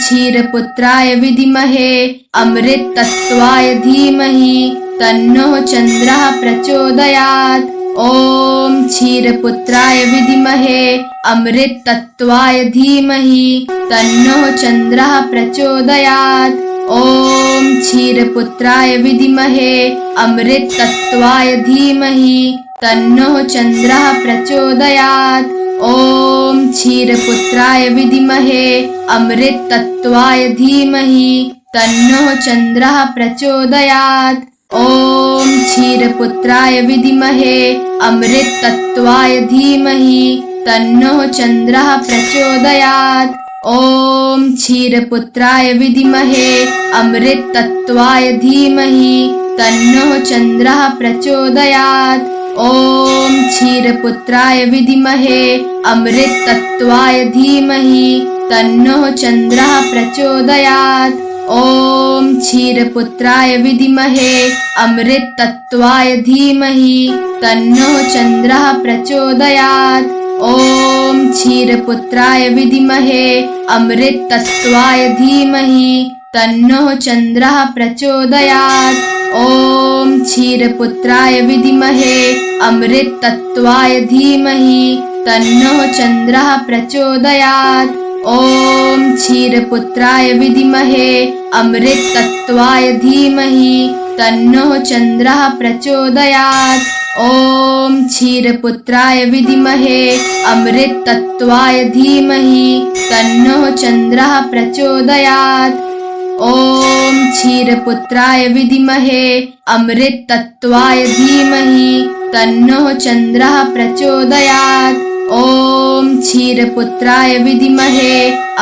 क्षीरपुत्राय विद्महे अमृतत्वाय धीमहि तन्नो चन्द्रः प्रचोदयात्। ॐ क्षीरपुत्राय विद्महे अमृतत्वाय धीमहि तन्नो चन्द्रः प्रचोदयात्। ॐ क्षीरपुत्राय विद्महे अमृतत्वाय धीमहि तन्नो चन्द्रः प्रचोदयात्। ॐ क्षीरपुत्राय विद्महे अमृतत्वाय धीमहि तन्नो चन्द्रः प्रचोदयात्। ॐ क्षीरपुत्राय विद्महे अमृतत्वाय धीमहि तन्नो चन्द्रः प्रचोदयात्। ॐ क्षीरपुत्राय विद्महे अमृतत्वाय धीमहि तन्नो चन्द्रः प्रचोदयात्। ॐ क्षीरपुत्राय विद्महे अमृतत्वाय धीमहि तन्नो चन्द्रः प्रचोदयात्। ॐ क्षीरपुत्राय विद्महे अमृतत्वाय धीमहि तन्नो चन्द्रः प्रचोदयात्। ॐ क्षीरपुत्राय विद्महे अमृतत्वाय धीमहि तन्नो चन्द्रः प्रचोदयात्। ॐ क्षीरपुत्राय विद्महे अमृतत्वाय धीमहि तन्नो चन्द्रः प्रचोदयात्। ॐ क्षीरपुत्राय विद्महे अमृतत्वाय धीमहि तन्नो चन्द्रः प्रचोदयात्। ॐ क्षीरपुत्राय विद्महे अमृतत्वाय धीमहि तन्नो चन्द्रः प्रचोदयात्। ॐ क्षीरपुत्राय विद्महे अमृतत्वाय धीमहि तन्नो चन्द्रः प्रचोदयात्। ॐ क्षीरपुत्राय विद्महे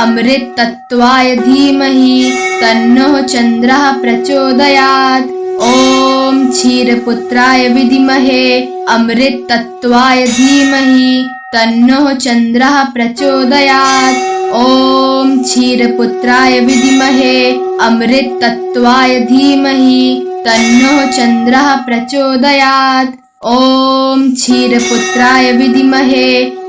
अमृतत्वाय धीमहि तन्नो चन्द्रः प्रचोदयात्। ॐ क्षीरपुत्राय विद्महे अमृतत्वाय धीमहि तन्नो चन्द्रः प्रचोदयात्। ॐ क्षीरपुत्राय विद्महे अमृतत्वाय धीमहि तन्नो चन्द्रः प्रचोदयात्। ॐ क्षीरपुत्राय विद्महे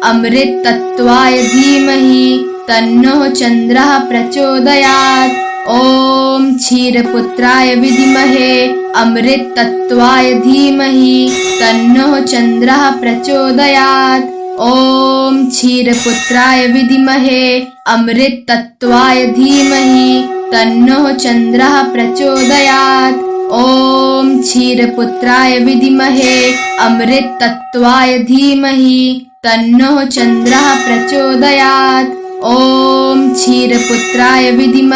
अमृतत्वाय धीमहि तन्नो चन्द्रः प्रचोदयात्। ॐ क्षीरपुत्राय विद्महे अमृतत्वाय धीमहि तन्नो चन्द्रः प्रचोदयात्। ॐ क्षीरपुत्राय विद्महे अमृतत्वाय धीमहि तन्नो चन्द्रः प्रचोदयात्। ॐ क्षीरपुत्राय विद्महे अमृतत्वाय धीमहि तन्नो चन्द्रः प्रचोदयात्। ॐ क्षीरपुत्राय विद्महे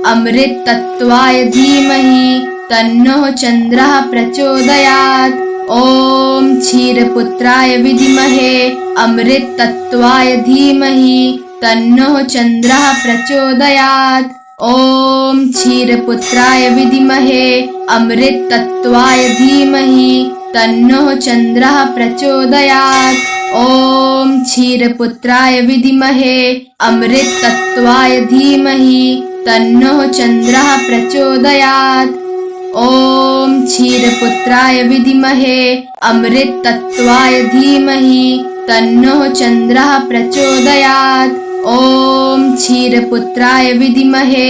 अमृतत्वाय धीमहि तन्नो चन्द्रः प्रचोदयात्। ॐ क्षीरपुत्राय विद्महे अमृतत्वाय धीमहि तन्नो चन्द्रः प्रचोदयात्। ॐ क्षीरपुत्राय विद्महे अमृतत्वाय धीमहि तन्नो चन्द्रः प्रचोदयात्। ॐ क्षीरपुत्राय विद्महे अमृतत्वाय धीमहि तन्नो चन्द्रः प्रचोदयात्। ॐ क्षीरपुत्राय विद्महे अमृतत्वाय धीमहि तन्नो चन्द्रः प्रचोदयात्। ॐ क्षीरपुत्राय विद्महे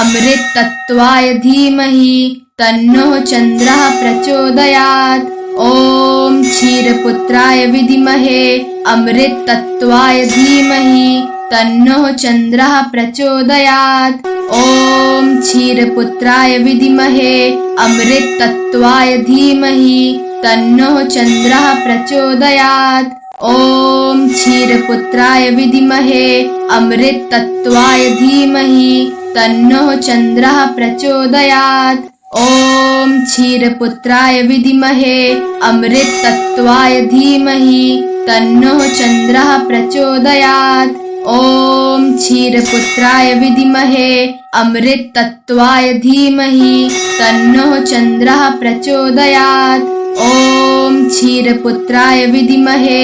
अमृतत्वाय धीमहि तन्नो चन्द्रः प्रचोदयात्। ॐ क्षीरपुत्राय विद्महे अमृतत्वाय धीमहि तन्नो चन्द्रः प्रचोदयात्। ॐ क्षीरपुत्राय विद्महे अमृतत्वाय धीमहि तन्नो चन्द्रः प्रचोदयात्। ॐ क्षीरपुत्राय विद्महे अमृतत्वाय धीमहि तन्नो चन्द्रः प्रचोदयात्। ॐ क्षीरपुत्राय विद्महे अमृतत्वाय धीमहि तन्नो चन्द्रः प्रचोदयात्। ॐ क्षीरपुत्राय विद्महे अमृतत्वाय धीमहि तन्नो चन्द्रः प्रचोदयात्। ॐ क्षीरपुत्राय विद्महे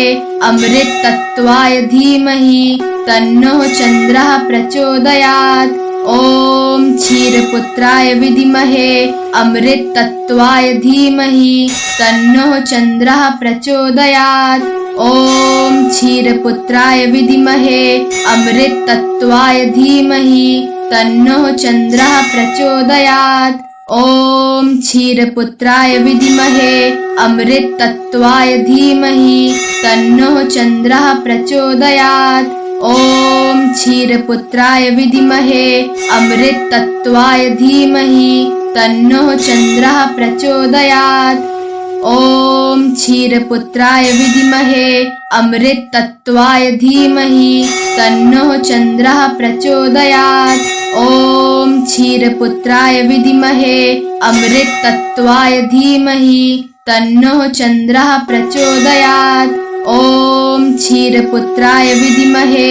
अमृतत्वाय धीमहि तन्नो चन्द्रः प्रचोदयात्। ॐ क्षीरपुत्राय विद्महे अमृतत्वाय धीमहि तन्नो चन्द्रः प्रचोदयात्। ॐ क्षीरपुत्राय विद्महे अमृतत्वाय धीमहि तन्नो चन्द्रः प्रचोदयात्। ॐ क्षीरपुत्राय विद्महे अमृतत्वाय धीमहि तन्नो चन्द्रः प्रचोदयात्। ॐ क्षीरपुत्राय विद्महे अमृतत्वाय धीमहि तन्नो चन्द्रः प्रचोदयात्। ॐ क्षीरपुत्राय विद्महे अमृतत्वाय धीमहि तन्नो चन्द्रः प्रचोदयात्। ॐ क्षीरपुत्राय विद्महे अमृतत्वाय धीमहि तन्नो चन्द्रः प्रचोदयात्। ॐ क्षीरपुत्राय विद्महे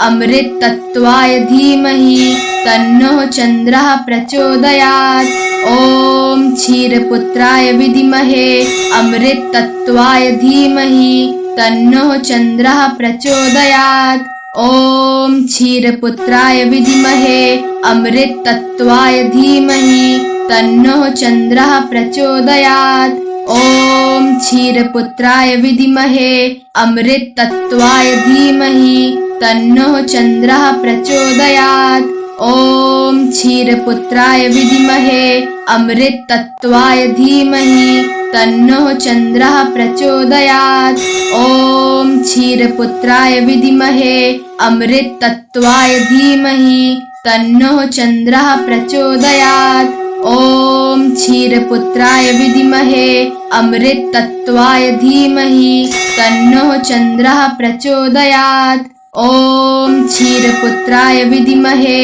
अमृतत्वाय धीमहि तन्नो चन्द्रः प्रचोदयात्। ॐ क्षीरपुत्राय विद्महे अमृतत्वाय धीमहि तन्नो चन्द्रः प्रचोदयात्। ॐ क्षीरपुत्राय विद्महे अमृतत्वाय धीमहि तन्नो चन्द्रः प्रचोदयात्। ॐ क्षीरपुत्राय विद्महे अमृतत्वाय धीमहि तन्नो चन्द्रः प्रचोदयात्। ॐ क्षीरपुत्राय विद्महे अमृतत्वाय धीमहि तन्नो चन्द्रः प्रचोदयात्। ॐ क्षीरपुत्राय विद्महे अमृतत्वाय धीमहि तन्नो चन्द्रः प्रचोदयात्। ॐ क्षीरपुत्राय विद्महे अमृतत्वाय धीमहि तन्नो चन्द्रः प्रचोदयात्। ॐ क्षीरपुत्राय विद्महे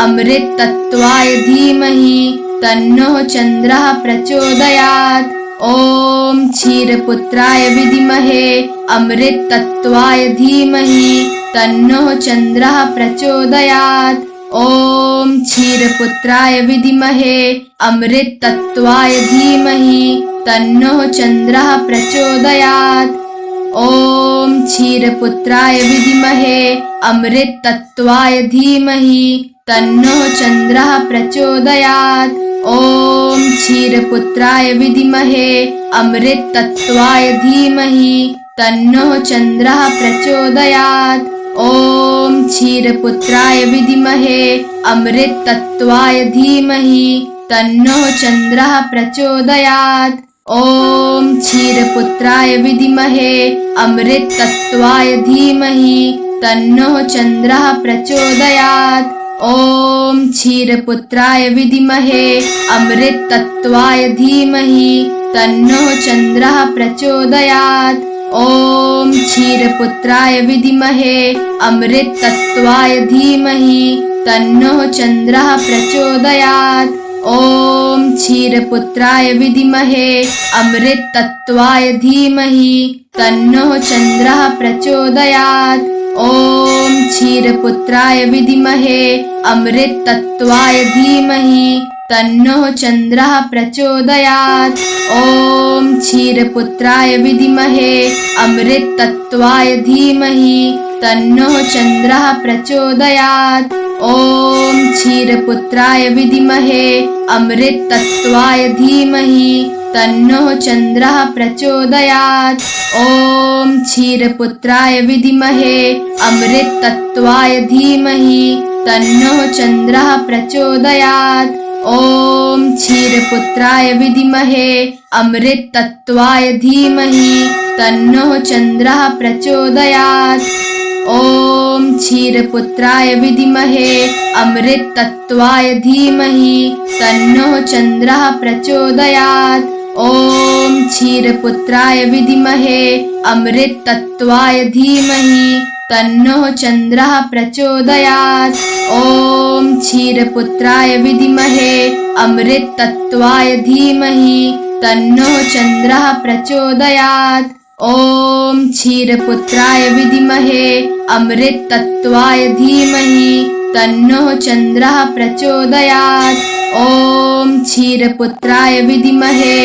अमृतत्वाय धीमहि तन्नो चन्द्रः प्रचोदयात्। ॐ क्षीरपुत्राय विद्महे अमृतत्वाय धीमहि तन्नो चन्द्रः प्रचोदयात्। ॐ क्षीरपुत्राय विद्महे अमृतत्वाय धीमहि तन्नो चन्द्रः प्रचोदयात्। ॐ क्षीरपुत्राय विद्महे अमृतत्वाय धीमहि तन्नो चन्द्रः प्रचोदयात्। ॐ क्षीरपुत्राय विद्महे अमृतत्वाय धीमहि तन्नो चन्द्रः प्रचोदयात्। ॐ क्षीरपुत्राय विद्महे अमृतत्वाय धीमहि तन्नो चन्द्रः प्रचोदयात्। ॐ क्षीरपुत्राय विद्महे अमृतत्वाय धीमहि तन्नो चन्द्रः प्रचोदयात्। ॐ क्षीरपुत्राय विद्महे अमृतत्वाय धीमहि तन्नो चन्द्रः प्रचोदयात्। ॐ क्षीरपुत्राय विद्महे अमृतत्वाय धीमहि तन्नो चन्द्रः प्रचोदयात्। ॐ क्षीरपुत्राय विद्महे अमृतत्वाय धीमहि तन्नो चन्द्रः प्रचोदयात्। ॐ क्षीरपुत्राय विद्महे अमृतत्वाय धीमहि तन्नो चन्द्रः प्रचोदयात्। ॐ क्षीरपुत्राय विद्महे अमृतत्वाय धीमहि तन्नो चन्द्रः प्रचोदयात्। ॐ क्षीरपुत्राय विद्महे अमृतत्वाय धीमहि तन्नो चन्द्रः प्रचोदयात्। ॐ क्षीरपुत्राय विद्महे अमृतत्वाय धीमहि तन्नो चन्द्रः प्रचोदयात्। ॐ क्षीरपुत्राय विद्महे अमृतत्वाय धीमहि तन्नो चन्द्रः प्रचोदयात्। ॐ क्षीरपुत्राय विद्महे अमृतत्वाय धीमहि तन्नो चन्द्रः प्रचोदयात्। ॐ क्षीरपुत्राय विद्महे अमृतत्वाय धीमहि तन्नो चन्द्रः प्रचोदयात्। ॐ क्षीरपुत्राय विद्महे अमृतत्वाय धीमहि तन्नो चन्द्रः प्रचोदयात्। ॐ क्षीरपुत्राय विद्महे अमृतत्वाय धीमहि तन्नो चन्द्रः प्रचोदयात्। ॐ क्षीरपुत्राय विद्महे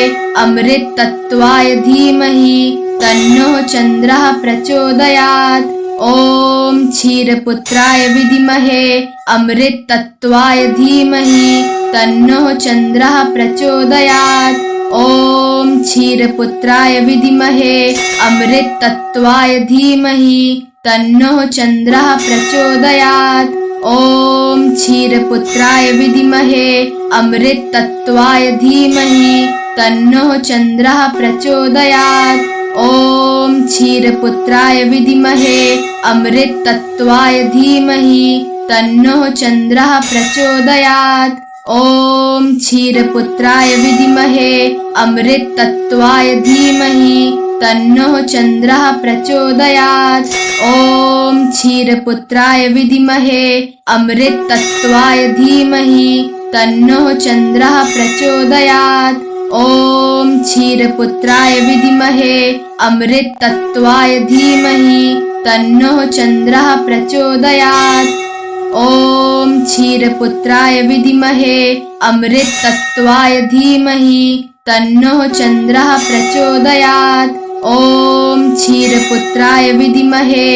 अमृतत्वाय धीमहि तन्नो चन्द्रः प्रचोदयात्। ॐ क्षीरपुत्राय विद्महे अमृतत्वाय धीमहि तन्नो चन्द्रः प्रचोदयात्। ॐ क्षीरपुत्राय विद्महे अमृतत्वाय धीमहि तन्नो चन्द्रः प्रचोदयात्। ॐ क्षीरपुत्राय विद्महे अमृतत्वाय धीमहि तन्नो चन्द्रः प्रचोदयात्। ॐ क्षीरपुत्राय विद्महे अमृतत्वाय धीमहि तन्नो चन्द्रः प्रचोदयात्। ॐ क्षीरपुत्राय विद्महे अमृतत्वाय धीमहि तन्नो चन्द्रः प्रचोदयात्। ॐ क्षीरपुत्राय विद्महे अमृतत्वाय धीमहि तन्नो चन्द्रः प्रचोदयात्। ॐ क्षीरपुत्राय विद्महे अमृतत्वाय धीमहि तन्नो चन्द्रः प्रचोदयात्। ॐ क्षीरपुत्राय विद्महे अमृतत्वाय धीमहि तन्नो चन्द्रः प्रचोदयात्। ॐ क्षीरपुत्राय विद्महे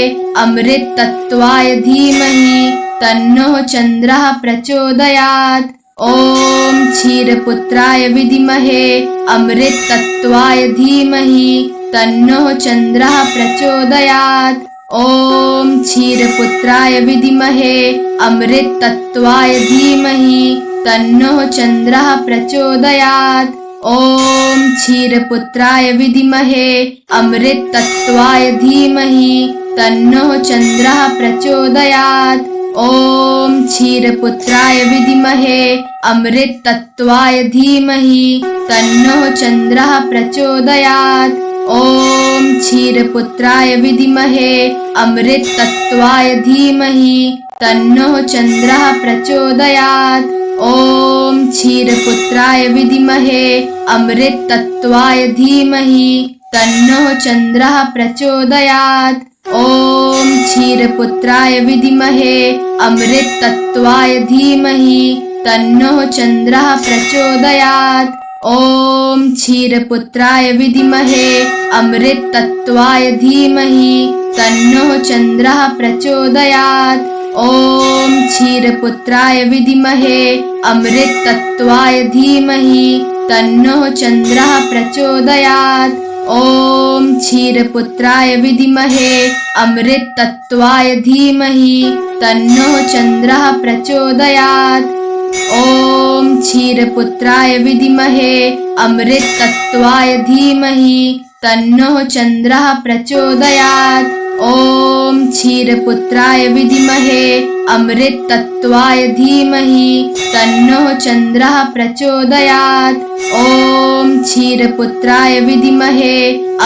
अमृतत्वाय धीमहि तन्नो चन्द्रः प्रचोदयात्। ॐ क्षीरपुत्राय विद्महे अमृतत्वाय धीमहि तन्नो चन्द्रः प्रचोदयात्। ॐ क्षीरपुत्राय विद्महे अमृतत्वाय धीमहि तन्नो चन्द्रः प्रचोदयात्। ॐ क्षीरपुत्राय विद्महे अमृतत्वाय धीमहि तन्नो चन्द्रः प्रचोदयात्। ॐ क्षीरपुत्राय विद्महे अमृतत्वाय धीमहि तन्नो चन्द्रः प्रचोदयात्। ॐ क्षीरपुत्राय विद्महे अमृतत्वाय धीमहि तन्नो चन्द्रः प्रचोदयात्। ॐ क्षीरपुत्राय विद्महे अमृतत्वाय धीमहि तन्नो चन्द्रः प्रचोदयात्। ॐ क्षीरपुत्राय विद्महे अमृतत्वाय धीमहि तन्नो चन्द्रः प्रचोदयात्। ॐ क्षीरपुत्राय विद्महे अमृतत्वाय धीमहि तन्नो चन्द्रः प्रचोदयात्। ॐ क्षीरपुत्राय विद्महे अमृतत्वाय धीमहि तन्नो चन्द्रः प्रचोदयात्। ॐ क्षीरपुत्राय विद्महे अमृतत्वाय धीमहि तन्नो चन्द्रः प्रचोदयात्। ॐ क्षीरपुत्राय विद्महे अमृतत्वाय धीमहि तन्नो चन्द्रः प्रचोदयात्। ॐ क्षीरपुत्राय विद्महे अमृतत्वाय धीमहि तन्नो चन्द्रः प्रचोदयात्। ॐ क्षीरपुत्राय विद्महे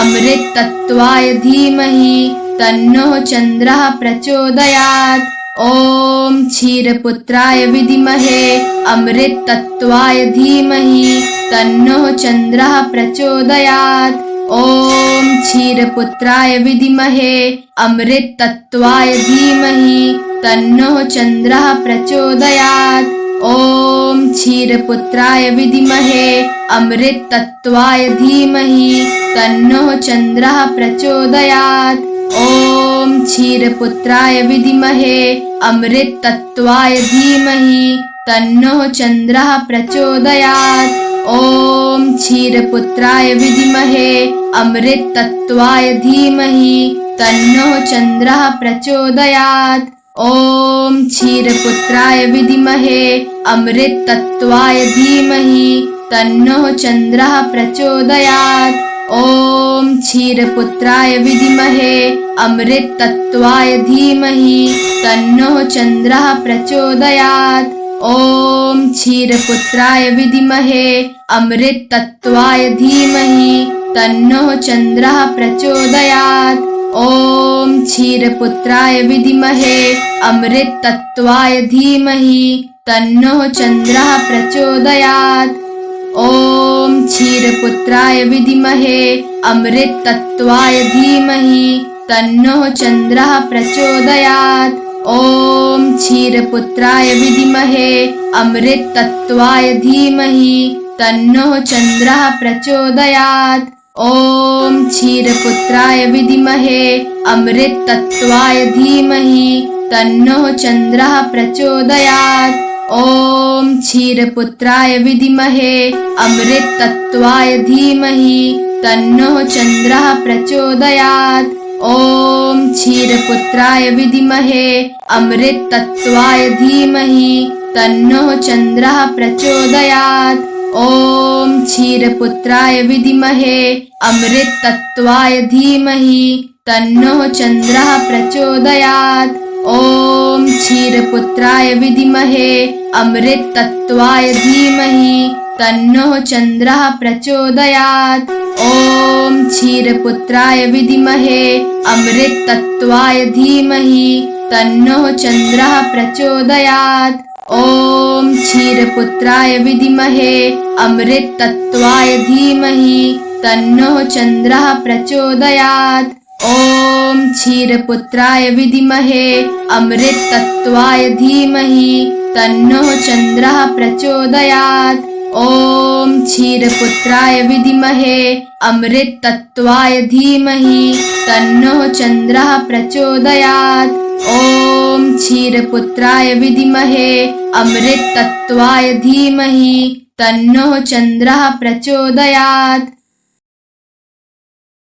अमृतत्वाय धीमहि तन्नो चन्द्रः प्रचोदयात्। ॐ क्षीरपुत्राय विद्महे अमृतत्वाय धीमहि तन्नो चन्द्रः प्रचोदयात्। ॐ क्षीरपुत्राय विद्महे अमृतत्वाय धीमहि तन्नो चन्द्रः प्रचोदयात्। ॐ क्षीरपुत्राय विद्महे अमृतत्वाय धीमहि तन्नो चन्द्रः प्रचोदयात्। ॐ क्षीरपुत्राय विद्महे अमृतत्वाय धीमहि तन्नो चन्द्रः प्रचोदयात्। ॐ क्षीरपुत्राय विद्महे अमृतत्वाय धीमहि तन्नो चन्द्रः प्रचोदयात्। ॐ क्षीरपुत्राय विद्महे अमृतत्वाय धीमहि तन्नो चन्द्रः प्रचोदयात्। ॐ क्षीरपुत्राय विद्महे अमृतत्वाय धीमहि तन्नो चन्द्रः प्रचोदयात्। ॐ क्षीरपुत्राय विद्महे अमृतत्वाय धीमहि तन्नो चन्द्रः प्रचोदयात्। ॐ क्षीरपुत्राय विद्महे अमृतत्वाय धीमहि तन्नो चन्द्रः प्रचोदयात्। ॐ क्षीरपुत्राय विद्महे अमृतत्वाय धीमहि तन्नो चन्द्रः प्रचोदयात्। ॐ क्षीरपुत्राय विद्महे अमृतत्वाय धीमहि तन्नो चन्द्रः प्रचोदयात्। ॐ क्षीरपुत्राय विद्महे अमृतत्वाय धीमहि तन्नो चन्द्रः प्रचोदयात्। ॐ क्षीरपुत्राय विद्महे अमृतत्वाय धीमहि तन्नो चन्द्रः प्रचोदयात्। ॐ क्षीरपुत्राय विद्महे अमृतत्वाय धीमहि तन्नो चन्द्रः प्रचोदयात्। ॐ क्षीरपुत्राय विद्महे अमृतत्वाय धीमहि तन्नो चन्द्रः प्रचोदयात्। ॐ क्षीरपुत्राय विद्महे अमृतत्वाय धीमहि तन्नो चन्द्रः प्रचोदयात्। ॐ क्षीरपुत्राय विद्महे अमृतत्वाय धीमहि तन्नो चन्द्रः प्रचोदयात्। ॐ क्षीरपुत्राय विद्महे अमृतत्वाय धीमहि तन्नो चन्द्रः प्रचोदयात्। ॐ क्षीरपुत्राय विद्महे अमृतत्वाय धीमहि तन्नो चन्द्रः प्रचोदयात्। ॐ क्षीरपुत्राय विद्महे अमृतत्वाय धीमहि तन्नो चन्द्रः प्रचोदयात्। ॐ क्षीरपुत्राय विद्महे अमृतत्वाय धीमहि तन्नो चन्द्रः प्रचोदयात्।